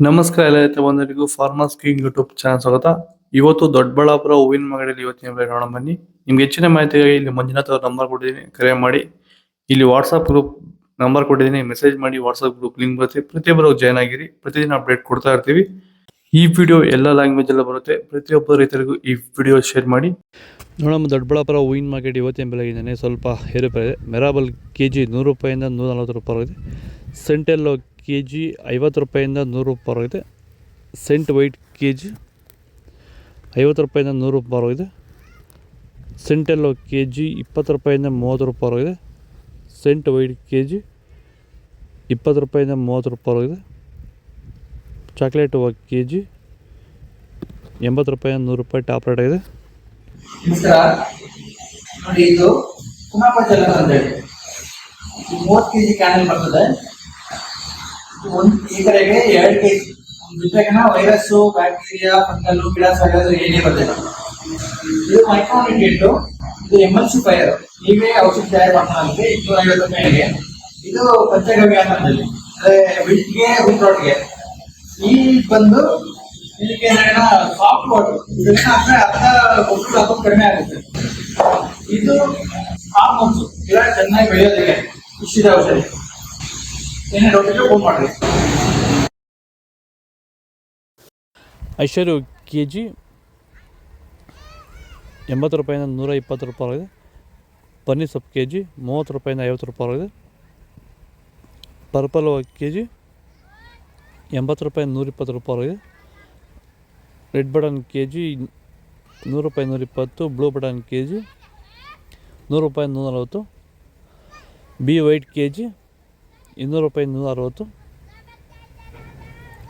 ನಮಸ್ಕಾರ ಎಲ್ಲ ರೈತ ಬಂಧುಗಳಿಗೂ ಫಾರ್ಮರ್ಸ್ ಕಿಂಗ್ ಯೂಟ್ಯೂಬ್ ಚಾನಲ್ ಸ್ವಾಗತ. ಇವತ್ತು ದೊಡ್ಡಬಳ್ಳಾಪುರ ಹೂವಿನ ಮಾರ್ಕೆಟ್ ಇವತ್ತಿನ ಬೆಲೆ ನೋಡೋಣ ಬನ್ನಿ. ನಿಮ್ಗೆ ಹೆಚ್ಚಿನ ಮಾಹಿತಿಗಾಗಿ ಇಲ್ಲಿ ಮಂಜುನಾಥ್ ಅವ್ರ ನಂಬರ್ ಕೊಟ್ಟಿದ್ದೀನಿ, ಕರೆ ಮಾಡಿ. ಇಲ್ಲಿ ವಾಟ್ಸ್ಆಪ್ ಗ್ರೂಪ್ ನಂಬರ್ ಕೊಟ್ಟಿದ್ದೀನಿ, ಮೆಸೇಜ್ ಮಾಡಿ. ವಾಟ್ಸ್ಆಪ್ ಗ್ರೂಪ್ ಲಿಂಕ್ ಬರುತ್ತೆ, ಪ್ರತಿಯೊಬ್ಬರು ಜಾಯ್ನ್ ಆಗಿರಿ. ಪ್ರತಿದಿನ ಅಪ್ಡೇಟ್ ಕೊಡ್ತಾ ಇರ್ತೀವಿ. ಈ ವಿಡಿಯೋ ಎಲ್ಲ ಲ್ಯಾಂಗ್ವೇಜ್ ಎಲ್ಲ ಬರುತ್ತೆ. ಪ್ರತಿಯೊಬ್ಬ ರೈತರಿಗೂ ಈ ವಿಡಿಯೋ ಶೇರ್ ಮಾಡಿ. ನೋಡಮ್ಮ, ದೊಡ್ಡಬಳ್ಳಾಪುರ ಹೂವಿನ ಮಾರ್ಕೆಟ್ ಇವತ್ತಿನ ಬೆಲೆ ಇದ್ದಾನೆ ಸ್ವಲ್ಪ ಏರುಪೇರು ಇದೆ. ಮೆರಾಬಲ್ ಕೆಜಿ 100 ರೂಪಾಯಿಂದ 140 ರೂಪಾಯಿ ಇದೆ. ಸೆಂಟೆಲ್ಲೋ ಕೆಜಿ 50 ರೂಪಾಯಿಂದ 100 ರೂಪಾಯಿ ಇದೆ. ಸೆಂಟ್ ವೈಟ್ ಕೆಜಿ 50 ರೂಪಾಯಿಂದ 100 ರೂಪಾಯಿ ಇದೆ. ಸೆಂಟೆಲ್ಲೋ ಕೆಜಿ 20 ರೂಪಾಯಿಂದ 30 ರೂಪಾಯಿ ಇದೆ. ಸೆಂಟ್ ವೈಟ್ ಕೆಜಿ 20 ರೂಪಾಯಿಂದ 30 ರೂಪಾಯಿ ಇದೆ. ಚಾಕ್ಲೇಟ್ ಹೂವು ಕೆಜಿ 80 ರೂಪಾಯಿಂದ 100 ರೂಪಾಯಿ ಟಾಪ್ ರೇಟ್ ಇದೆ. ನೋಡಿ, ಇದು ಕುಮಾಪಚಲ ಅಂತ ಹೇಳಿ 30 ಕೆಜಿ ಕ್ಯಾನಲ್ ಬರ್ತದೆ. ಈ ಕಡೆಗೆ 2 ಕೆಜಿ ಜೊತೆಗಿನ ವೈರಸ್ಸು, ಬ್ಯಾಕ್ಟೀರಿಯಾ, ಫಂಗಲ್, ಗಿಡಾಸ್ ಏನೇ ಬರ್ತಿಲ್ಲ. ಇದು ಮೈಕ್ರೋನ್ಯೂಟ್ರಿಯೆಂಟ್, ಇದು ಎಮಲ್ಸಿಫೈಯರ್. ನೀವೇ ಔಷಧಿ ತಯಾರು ಮಾಡ್ತಾರೆ 250 ರೂಪಾಯಿಗೆ. ಇದು ಪಂಚಗವ್ಯ ಅಂತಂದಲ್ಲಿ ವಿಟ್ಗೆ ವಿಟ್ರೋಟ್ಗೆ. ಈ ಬಂದು ಇದಕ್ಕೆ ಸಾಫ್ಟ್ ವಾಟರ್, ಇದನ್ನ ಅರ್ಧ ಗೊಬ್ಬರ ಹಾಕೋದು ಕಡಿಮೆ ಆಗುತ್ತೆ. ಇದು ಹಾರ್ಮೋನ್ಸ್, ಗಿಡ ಚೆನ್ನಾಗಿ ಬೆಳೆಯೋದಿದೆ. ಇಷ್ಟಿದೆ ಔಷಧಿ. ಏನೇ ಡೌಟ್ ಇದ್ರೆ ಫೋನ್ ಮಾಡ್ರಿ. ಐಶ್ವರ್ಯ ಕೆಜಿ 80 ರೂಪಾಯಿಂದ 120 ರೂಪಾಯಿ ಇದೆ. ಪನ್ನೀರ್ ಸೊಪ್ಪು ಕೆಜಿ 30 ರೂಪಾಯಿಂದ 50 ರೂಪಾಯಿ ಇದೆ. ಪರ್ಪಲ್ ಕೆಜಿ 80 ರೂಪಾಯಿ 120 ರೂಪಾಯಿ ಇದೆ. ರೆಡ್ ಬಟನ್ ಕೆಜಿ 100 ರೂಪಾಯಿ 120. ಬ್ಲೂ ಬಟನ್ ಕೆಜಿ 100 ರೂಪಾಯಿ 140. ಬಿ ವೈಟ್ ಕೆಜಿ 200 ರೂಪಾಯಿ 160.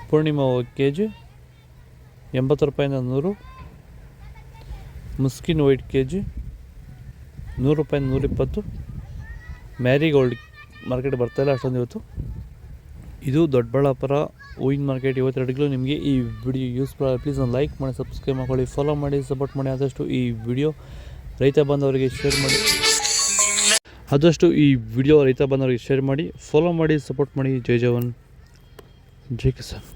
ಪೂರ್ಣಿಮಾ ಕೆಜಿ 80 ರೂಪಾಯಿಂದ 100. ಮುಸ್ಕಿನ್ ವೈಟ್ ಕೆಜಿ 100 ರೂಪಾಯಿ 120. ಮ್ಯಾರಿಗೋಲ್ಡ್ ಮಾರ್ಕೆಟ್ ಬರ್ತಾಯಿಲ್ಲ ಅಷ್ಟೊಂದು ಇವತ್ತು. ಇದು ದೊಡ್ಡಬಳ್ಳಾಪುರ ಹೂವಿನ ಮಾರ್ಕೆಟ್ ಇವತ್ತೆರಡುಗಳು. ನಿಮಗೆ ಈ ವಿಡಿಯೋ ಯೂಸ್ಫುಲ್ ಆಗಿ ಪ್ಲೀಸ್ ಒಂದು ಲೈಕ್ ಮಾಡಿ, ಸಬ್ಸ್ಕ್ರೈಬ್ ಮಾಡ್ಕೊಳ್ಳಿ, ಫಾಲೋ ಮಾಡಿ, ಸಪೋರ್ಟ್ ಮಾಡಿ. ಆದಷ್ಟು ಈ ವಿಡಿಯೋ ರೈತ ಬಂದವರಿಗೆ ಶೇರ್ ಮಾಡಿ. ಫಾಲೋ ಮಾಡಿ, ಸಪೋರ್ಟ್ ಮಾಡಿ. ಜೈ ಜವಾನ್, ಜೈ ಕಿಸಾನ್.